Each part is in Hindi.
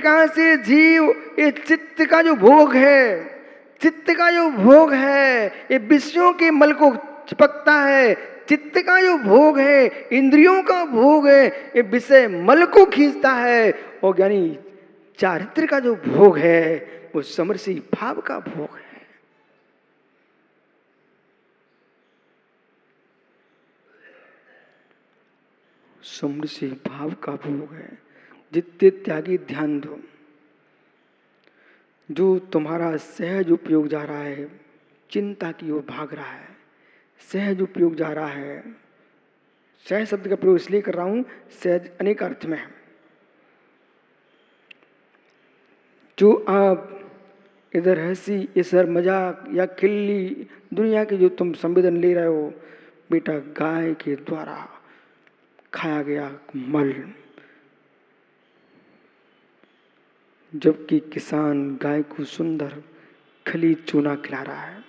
प्रकार से जीव ये चित्त का जो भोग है, चित्त का जो भोग है, ये विषयों के मल को चिपकता है। चित्त का जो भोग है, इंद्रियों का भोग है, ये विषय मल को खींचता है। और यानी चारित्र का जो भोग है वो समरसी भाव का भोग है। समरसी भाव का भोग है। जित्ते त्यागी ध्यान दो। जो तुम्हारा सहज उपयोग जा रहा है, चिंता की ओर भाग रहा है, सहज उपयोग जा रहा है। सहज शब्द का प्रयोग इसलिए कर रहा हूं, सहज अनेक अर्थ में है। जो आप इधर हंसी, इधर मजाक या खिल्ली दुनिया की जो तुम संवेदन ले रहे हो, बेटा गाय के द्वारा खाया गया मल। जबकि किसान गाय को सुंदर खली चूना खिला रहा है,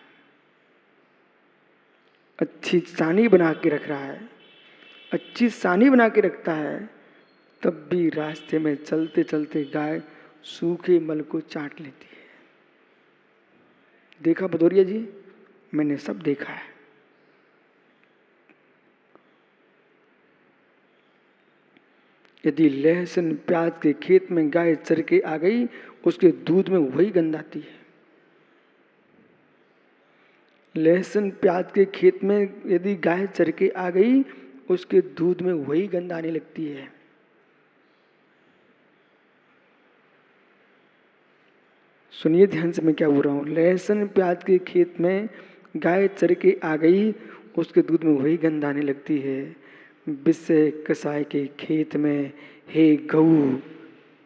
अच्छी सानी बना के रख रहा है, अच्छी सानी बना के रखता है, तब भी रास्ते में चलते चलते गाय सूखे मल को चाट लेती है। देखा भदौरिया जी, मैंने सब देखा है। यदि लहसुन प्याज के खेत में गाय चर के आ गई, उसके दूध में वही गंध आती है। लहसुन प्याज के खेत में यदि गाय चर के आ गई, उसके दूध में वही गंध आने लगती है। सुनिए ध्यान से मैं क्या बोल रहा हूं। लहसुन प्याज के खेत में गाय चर के आ गई, उसके दूध में वही गंध आने लगती है। विषय कसाय के खेत में हे गऊ,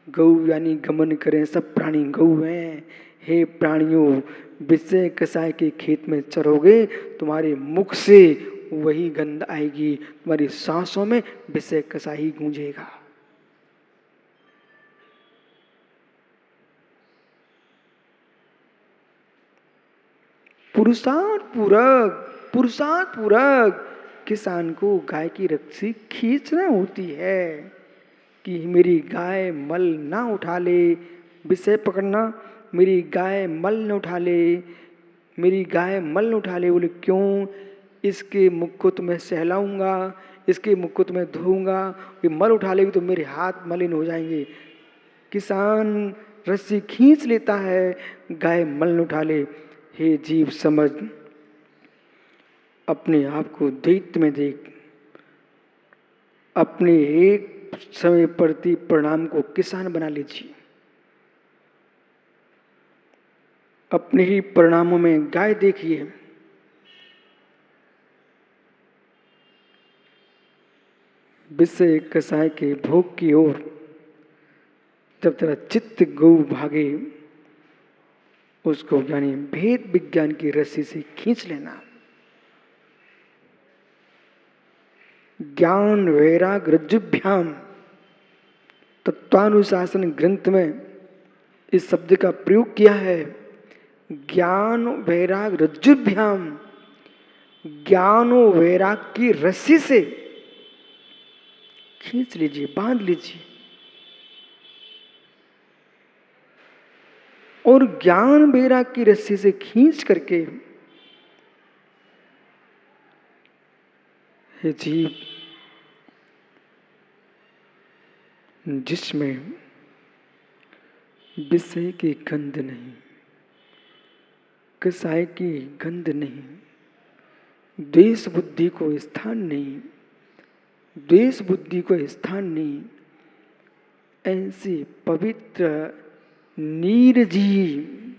गऊ यानी गमन करें सब प्राणी गऊ हैं। हे प्राणियों, विषय कसाय के खेत में चरोगे, तुम्हारे मुख से वही गंध आएगी, तुम्हारी सांसों में विषय कसाय ही गूंजेगा। पुरुषार्थ पूरक किसान को गाय की रस्सी खींचना होती है कि मेरी गाय मल ना उठा ले। विषय पकड़ना, मेरी गाय मल न उठा ले, मेरी गाय मल न उठा ले। बोले क्यों? इसके मुख को तो मैं सहलाऊंगा, इसके मुख को तो मैं धोऊंगा, ये मल उठा लेगी तो मेरे हाथ मलिन हो जाएंगे। किसान रस्सी खींच लेता है, गाय मल न उठा ले। हे जीव समझ, अपने आप को दैत्य में देख, अपने एक समय प्रति परिणाम को किसान बना लीजिए। अपने ही परिणामों में गाय देखिए। विषय कसाय के भोग की ओर जब तेरा चित्त गौ भागे, उसको यानी भेद विज्ञान की रस्सी से खींच लेना। ज्ञान वैराग रज्जुभ्याम, तत्वानुशासन ग्रंथ में इस शब्द का प्रयोग किया है। ज्ञान वैराग रज्जुभ्याम, ज्ञान और वैराग की रस्सी से खींच लीजिए, बांध लीजिए। और ज्ञान वैराग की रस्सी से खींच करके हे जीव, जिसमें विषय की गंध नहीं, कसाय की गंध नहीं, द्वेष बुद्धि को स्थान नहीं, द्वेष बुद्धि को स्थान नहीं, ऐसे पवित्र निर्जीव,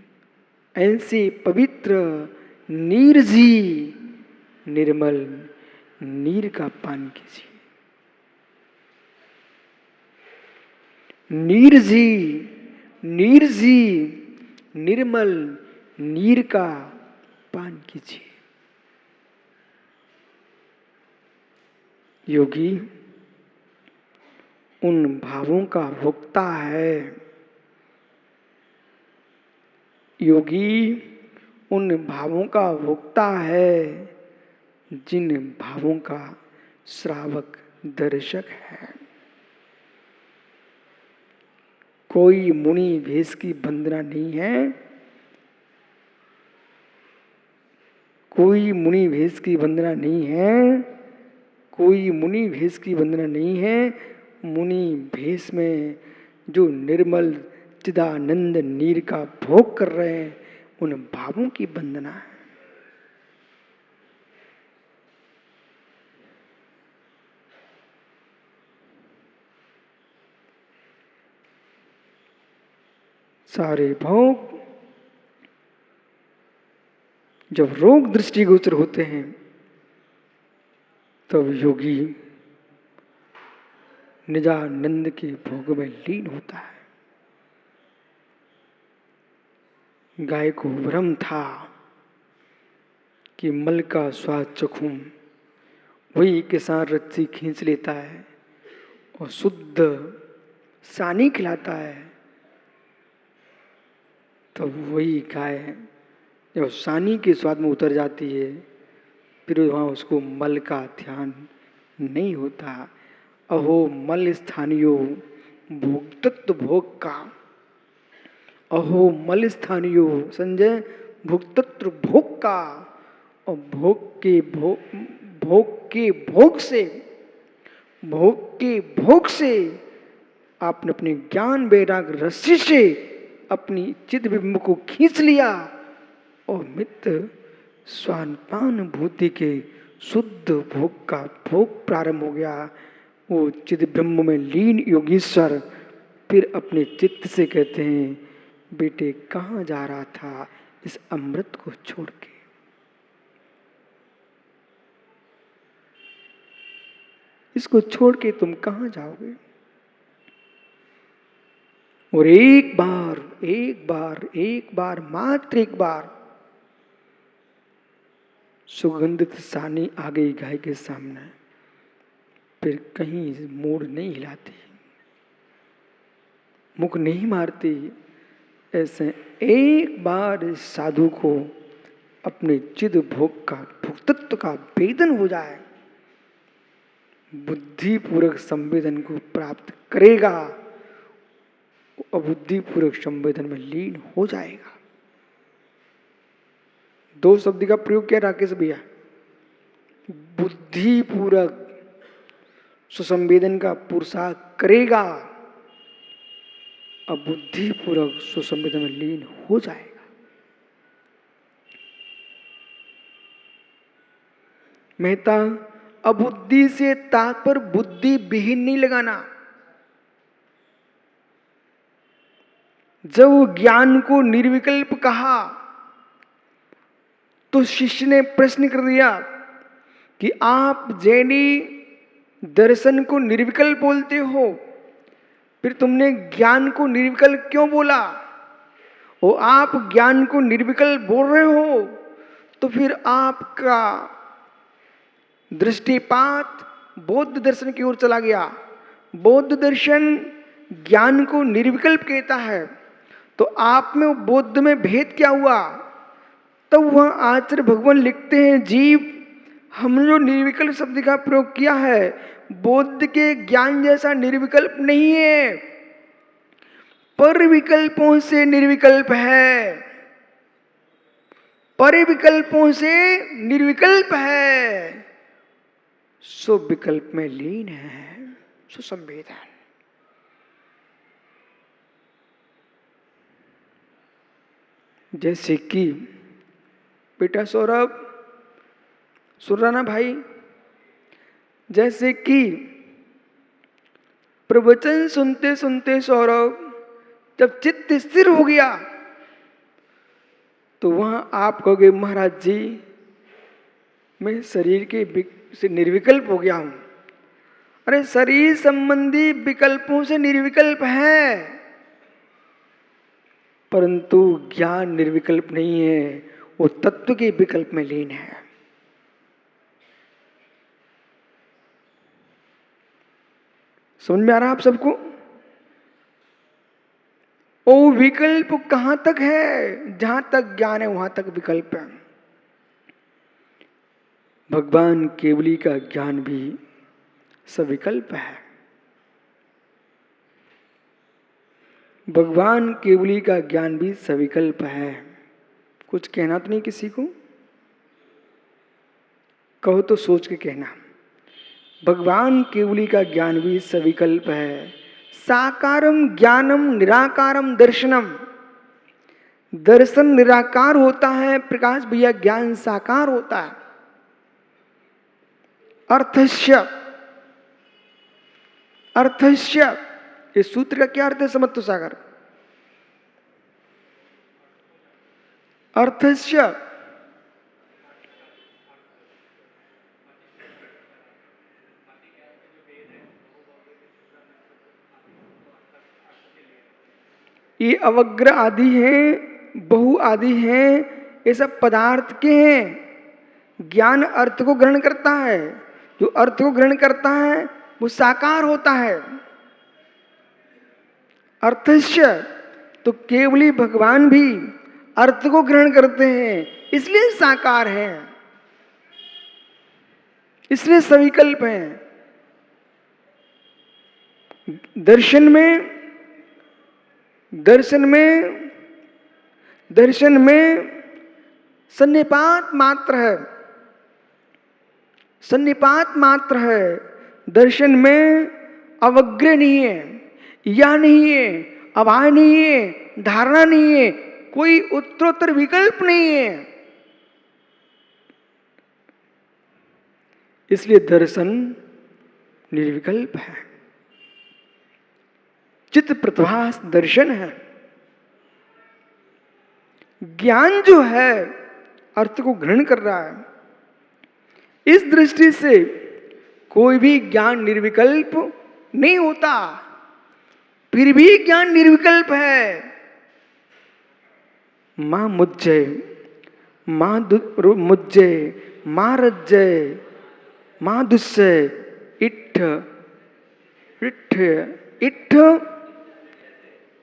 ऐसे पवित्र निर्जीव निर्मल नीर का पान कीजिए। निर्जीव निर्मल नीर का पान कीजिए। योगी उन भावों का भोक्ता है, योगी उन भावों का भोक्ता है जिन भावों का श्रावक दर्शक है। कोई मुनि भेष की वंदना नहीं है, कोई मुनि भेष की वंदना नहीं है, कोई मुनि भेष की वंदना नहीं है। मुनि भेष में जो निर्मल चिदानंद नीर का भोग कर रहे हैं, उन भावों की वंदना है। सारे भोग जब रोग दृष्टिगोचर होते हैं, तब योगी निजानंद के भोग में लीन होता है। गाय को भ्रम था कि मल का स्वाद चखूं, वही किसान रस्सी खींच लेता है और शुद्ध सानी खिलाता है। तब वही गाय जब सानी के स्वाद में उतर जाती है, फिर वहाँ उसको मल का ध्यान नहीं होता। अहो मल स्थानियो भुक्तत्व भोग का, अहो मल स्थानियो संजय भुक्तत्व भोग का। और भोग के भोग से आपने अपने ज्ञान वैराग रस्सी से अपनी चित्त बिंब को खींच लिया और मित्र स्वानपान भूति के शुद्ध भोग का भोग प्रारंभ हो गया। वो चित्त ब्रह्म में लीन योगीश्वर फिर अपने चित्त से कहते हैं, बेटे कहाँ जा रहा था इस अमृत को छोड़ के। इसको छोड़ के तुम कहाँ जाओगे। और एक बार मात्र एक बार सुगंधित सानी आ गई गाय के सामने, फिर कहीं मूड नहीं हिलाती, मुख नहीं मारती। ऐसे एक बार इस साधु को अपने चिद भोग का भुक्तत्व का वेदन हो जाए, बुद्धिपूर्वक संवेदन को प्राप्त करेगा, अबुद्धिपूर्वक संवेदन में लीन हो जाएगा। दो शब्द का प्रयोग किया राकेश भैया, बुद्धिपूर्वक सुसंवेदन का पुरुषार्थ करेगा, अबुद्धिपूर्वक सुसंवेदन में लीन हो जाएगा। मेहता अबुद्धि से तात्पर्य बुद्धि विहीन नहीं लगाना। जब ज्ञान को निर्विकल्प कहा तो शिष्य ने प्रश्न कर दिया कि आप जैनी दर्शन को निर्विकल्प बोलते हो, फिर तुमने ज्ञान को निर्विकल्प क्यों बोला? और आप ज्ञान को निर्विकल्प बोल रहे हो तो फिर आपका दृष्टिपात बौद्ध दर्शन की ओर चला गया। बौद्ध दर्शन ज्ञान को निर्विकल्प कहता है, तो आप में बौद्ध में भेद क्या हुआ? तब वह आचार्य भगवान लिखते हैं, जीव हमने जो निर्विकल्प शब्द का प्रयोग किया है, बौद्ध के ज्ञान जैसा निर्विकल्प नहीं है, पर विकल्पों से निर्विकल्प है, पर विकल्पों से निर्विकल्प है, सो विकल्प में लीन है, सुसंवेदन। जैसे कि बेटा सौरभ, सुन रहा ना भाई, जैसे कि प्रवचन सुनते सुनते सौरभ जब चित्त स्थिर हो गया तो वहां आप कहोगे महाराज जी मैं शरीर के से निर्विकल्प हो गया हूं। अरे शरीर संबंधी विकल्पों से निर्विकल्प है, परंतु ज्ञान निर्विकल्प नहीं है, वो तत्व के विकल्प में लीन है। समझ में आ रहा आप सबको? वो विकल्प कहां तक है? जहां तक ज्ञान है वहां तक विकल्प है। भगवान केवली का ज्ञान भी सविकल्प है। भगवान केवली का ज्ञान भी सविकल्प है। कुछ कहना तो नहीं किसी को? कहो तो सोच के कहना। भगवान केवली का ज्ञान भी सविकल्प है। साकारम ज्ञानम निराकारम दर्शनम। दर्शन निराकार होता है प्रकाश भैया, ज्ञान साकार होता है। अर्थस्य, अर्थस्य, इस सूत्र का क्या अर्थ है समत्व सागर? अर्थस्य ये अवग्र आदि हैं, बहु आदि हैं, ये सब पदार्थ के हैं। ज्ञान अर्थ को ग्रहण करता है, जो अर्थ को ग्रहण करता है वो साकार होता है। अर्थस्य, तो केवली भगवान भी अर्थ को ग्रहण करते हैं, इसलिए साकार हैं, इसलिए सविकल्प हैं। दर्शन में, दर्शन में, दर्शन में सन्निपात मात्र है, सन्निपात मात्र है। दर्शन में अवग्रह नहीं है, या नहीं है, अभाव नहीं है, धारणा नहीं है, कोई उत्तरोत्तर विकल्प नहीं है। इसलिए दर्शन निर्विकल्प है, चित्त प्रभास दर्शन है। ज्ञान जो है अर्थ को ग्रहण कर रहा है। इस दृष्टि से कोई भी ज्ञान निर्विकल्प नहीं होता, फिर भी ज्ञान निर्विकल्प है। मां मुज्जय, मां मुज्जय, मां रज्जय, मां दुस्सय, इट्ठ इट्ठ इट्ठ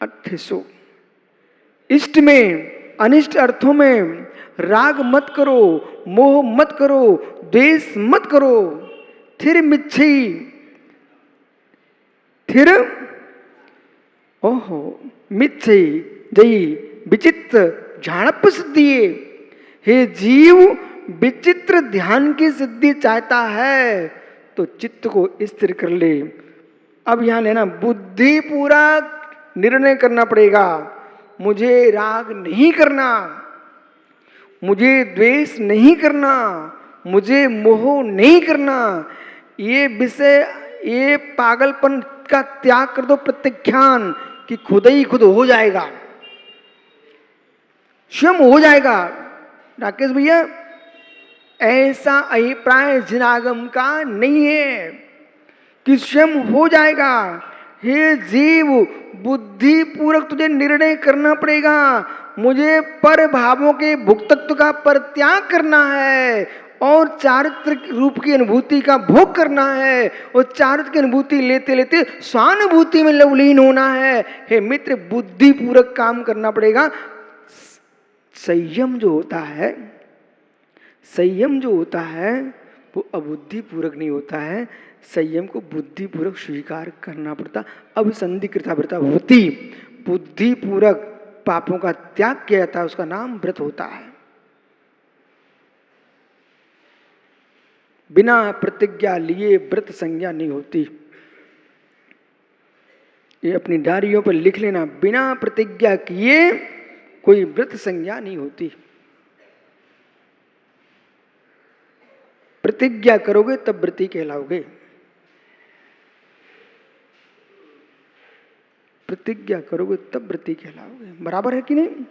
अट्ठसो। इष्ट में, अनिष्ट अर्थों में राग मत करो, मोह मत करो, द्वेष मत करो। थिर मिच्छी, थिर ओहो मिच्छी जई विचित्र झाड़प सिद्धिये। हे जीव, विचित्र ध्यान की सिद्धि चाहता है तो चित्त को स्थिर कर ले। अब यहां लेना, बुद्धि पूरा निर्णय करना पड़ेगा। मुझे राग नहीं करना, मुझे द्वेष नहीं करना, मुझे मोह नहीं करना। ये विषय, ये पागलपन का त्याग कर दो, प्रत्याख्यान कि खुद ही खुद हो जाएगा, स्वयं हो जाएगा। राकेश भैया, ऐसा अभिप्राय जिनागम का नहीं है कि स्वयं हो जाएगा। हे जीव, बुद्धि पूर्वक तुझे निर्णय करना पड़ेगा। मुझे पर भावों के भुक्तत्व का परित्याग करना है और चारित्रिक रूप की अनुभूति का भोग करना है, और चारित्रिक की अनुभूति लेते लेते स्वानुभूति में लवलीन होना है। हे मित्र, बुद्धि पूर्वक काम करना पड़ेगा। संयम जो होता है, संयम जो होता है वो अबुद्धि पूर्वक नहीं होता है, संयम को बुद्धि पूर्वक स्वीकार करना पड़ता। अब संधि कृताव्रता होती, बुद्धि पूर्वक पापों का त्याग किया जाता है, उसका नाम व्रत होता है। बिना प्रतिज्ञा लिए व्रत संज्ञा नहीं होती। ये अपनी डायरियों पर लिख लेना, बिना प्रतिज्ञा किए कोई व्रत संज्ञा नहीं होती। प्रतिज्ञा करोगे तब व्रती कहलाओगे। प्रतिज्ञा करोगे तब व्रती कहलाओगे। बराबर है कि नहीं?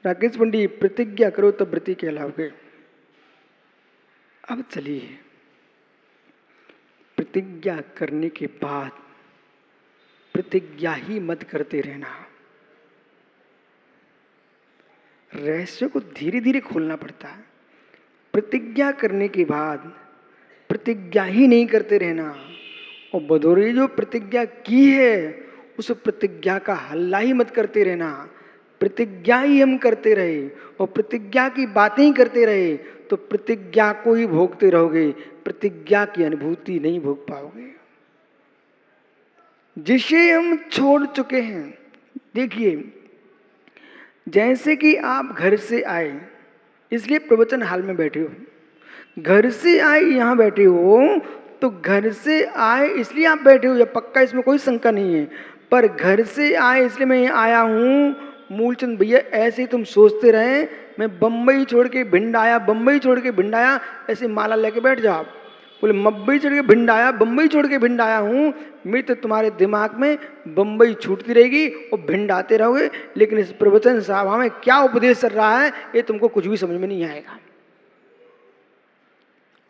राकेश पंडित, प्रतिज्ञा करो तब व्रती कहलाओगे। अब चलिए, प्रतिज्ञा करने के बाद प्रतिज्ञा ही मत करते रहना। रहस्य को धीरे धीरे खोलना पड़ता है। प्रतिज्ञा करने के बाद प्रतिज्ञा ही नहीं करते रहना, और बदौरी जो प्रतिज्ञा की है उस प्रतिज्ञा का हल्ला ही मत करते रहना। प्रतिज्ञा ही हम करते रहे और प्रतिज्ञा की बातें ही करते रहे तो प्रतिज्ञा को ही भोगते रहोगे, प्रतिज्ञा की अनुभूति नहीं भोग पाओगे। जिसे हम छोड़ चुके हैं। देखिए, जैसे कि आप घर से आए, इसलिए प्रवचन हाल में बैठे हो, घर से आए यहाँ बैठे हो, तो घर से आए इसलिए आप बैठे हो, या पक्का इसमें कोई शंका नहीं है। पर घर से आए इसलिए मैं यहाँ आया हूँ। मूलचंद भैया ऐसे ही तुम सोचते रहे मैं बम्बई छोड़ के भिंड आया, बम्बई छोड़ के भिंड आया, ऐसे माला लेके बैठ जाओ। बोले मम्बई छोड़ के भिंड आया, बम्बई छोड़ के भिंड आया हूँ। मित्र तुम्हारे दिमाग में बम्बई छूटती रहेगी और भिंड आते रहोगे, लेकिन इस प्रवचन सभा में क्या उपदेश चल रहा है ये तुमको कुछ भी समझ में नहीं आएगा।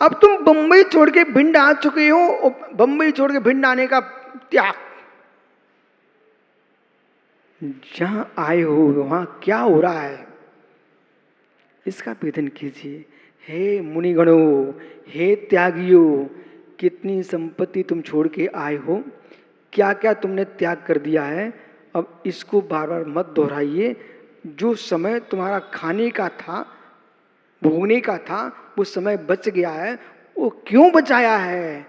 अब तुम बम्बई छोड़ के भिंड आ चुके हो और बम्बई छोड़ के भिंड आने का त्याग, जहां आए हो वहां क्या हो रहा है इसका वेदन कीजिए। हे मुनिगणों, हे त्यागियों, कितनी संपत्ति तुम छोड़ के आए हो, क्या क्या तुमने त्याग कर दिया है। अब इसको बार बार मत दोहराइए। जो समय तुम्हारा खाने का था, भोगने का था, वो समय बच गया है। वो क्यों बचाया है,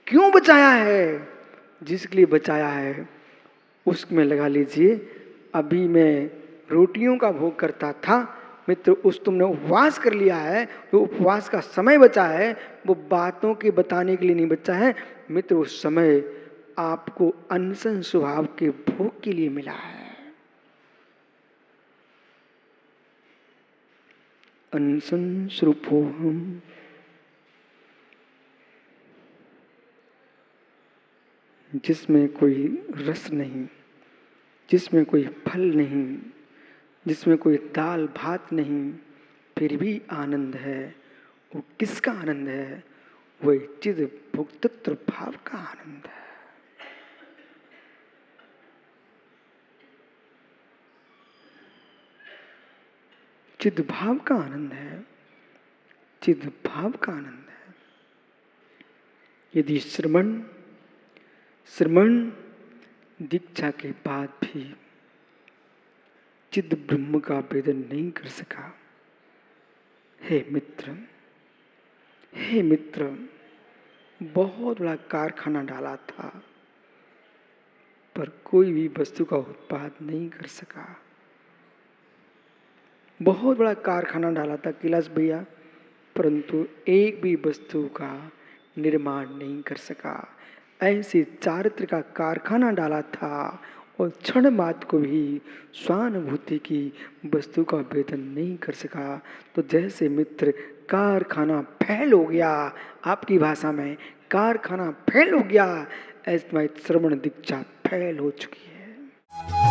क्यों बचाया है, जिसके लिए बचाया है उसमें लगा लीजिए। अभी मैं रोटियों का भोग करता था मित्र, उस तुमने उपवास कर लिया है, वो उपवास का समय बचा है, वो बातों के बताने के लिए नहीं बचा है मित्र। उस समय आपको अनशन स्वभाव के भोग के लिए मिला है। अनशन स्वरूपोहम, जिसमें कोई रस नहीं, जिसमें कोई फल नहीं, जिसमें कोई दाल भात नहीं, फिर भी आनंद है। वो किसका आनंद है, वही चिद भुक्तृ भाव का आनंद है। चिद भाव का आनंद है, चिद भाव का आनंद है। यदि श्रमण दीक्षा के बाद भी चिद ब्रह्म का वेदन नहीं कर सका, हे मित्र, हे मित्र, बहुत बड़ा कारखाना डाला था पर कोई भी वस्तु का उत्पादन नहीं कर सका। बहुत बड़ा कारखाना डाला था कैलाश भैया, परंतु एक भी वस्तु का निर्माण नहीं कर सका। ऐसे चारित्र का कारखाना डाला था और क्षण मात्र को भी स्वानुभूति की वस्तु का वेदन नहीं कर सका। तो जैसे मित्र कारखाना फैल हो गया, आपकी भाषा में कारखाना फैल हो गया, ऐसे श्रवण दीक्षा फैल हो चुकी है।